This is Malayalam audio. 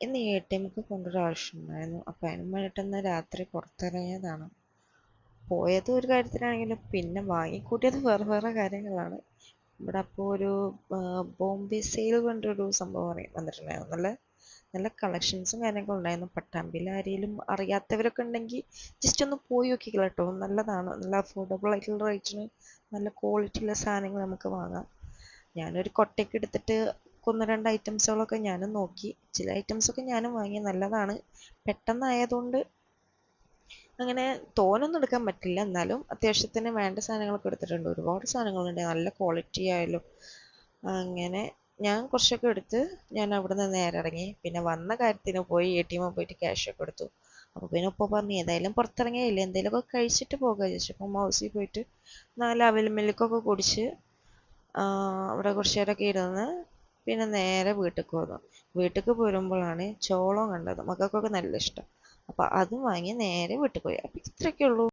ഇന്ന് ATMക്ക് കൊണ്ടൊരു ആവശ്യമുണ്ടായിരുന്നു. അപ്പോൾ അതിന് വേണ്ടിയിട്ടൊന്ന് രാത്രി പുറത്തിറങ്ങിയതാണ്. പോയത് ഒരു കാര്യത്തിനാണെങ്കിലും പിന്നെ വാങ്ങിക്കൂട്ടിയത് വേറെ വേറെ കാര്യങ്ങളാണ്. ഇവിടെ അപ്പോൾ ഒരു ബോംബെ സെയിൽ കൊണ്ടൊരു സംഭവം വന്നിട്ടുണ്ടായിരുന്നു. നല്ല നല്ല കളക്ഷൻസും കാര്യങ്ങളും ഉണ്ടായിരുന്നു. പട്ടാമ്പിയിൽ ആരെങ്കിലും അറിയാത്തവരൊക്കെ ഉണ്ടെങ്കിൽ ജസ്റ്റ് ഒന്ന് പോയി നോക്കിക്കോ കേട്ടോ. നല്ലതാണ്. നല്ല അഫോർഡബിൾ ആയിട്ടുള്ള റേറ്റിന് നല്ല ക്വാളിറ്റി ഉള്ള സാധനങ്ങൾ നമുക്ക് വാങ്ങാം. ഞാനൊരു കൊട്ടയൊക്കെ എടുത്തിട്ട് ഒന്ന് രണ്ട് ഐറ്റംസുകളൊക്കെ ഞാനും നോക്കി. ചില ഐറ്റംസൊക്കെ ഞാനും വാങ്ങി. നല്ലതാണ്. പെട്ടെന്നായതുകൊണ്ട് അങ്ങനെ തോനൊന്നും എടുക്കാൻ പറ്റില്ല. എന്നാലും അത്യാവശ്യത്തിന് വേണ്ട സാധനങ്ങളൊക്കെ എടുത്തിട്ടുണ്ട്. ഒരുപാട് സാധനങ്ങളുണ്ട്. നല്ല ക്വാളിറ്റി ആയാലും. അങ്ങനെ ഞാൻ കുറച്ചൊക്കെ എടുത്ത് ഞാൻ അവിടുന്ന് നേരെ ഇറങ്ങി. പിന്നെ വന്ന കാര്യത്തിന് പോയി ATM പോയിട്ട് ക്യാഷൊക്കെ എടുത്തു. അപ്പോൾ പിന്നെ ഉപ്പ പറഞ്ഞു ഏതായാലും പുറത്തിറങ്ങിയില്ലേ എന്തെങ്കിലുമൊക്കെ കഴിച്ചിട്ട് പോകാമെന്ന് വിചാരിച്ചു. അപ്പം ഹൗസിൽ പോയിട്ട് 4 അവിൽ മിൽക്കൊക്കെ കുടിച്ച് അവിടെ കുറച്ച് നേരമൊക്കെ ഇരുന്ന് പിന്നെ നേരെ വീട്ടിലേക്ക് വന്നു. വീട്ടിലേക്ക് പോരുമ്പോഴാണ് ചോളം കണ്ടത്. മക്കൾക്കൊക്കെ നല്ല ഇഷ്ടം. അപ്പോൾ അതും വാങ്ങി നേരെ വീട്ടിൽ പോയി. അപ്പോൾ ഇത്രയൊക്കെ ഉള്ളൂ.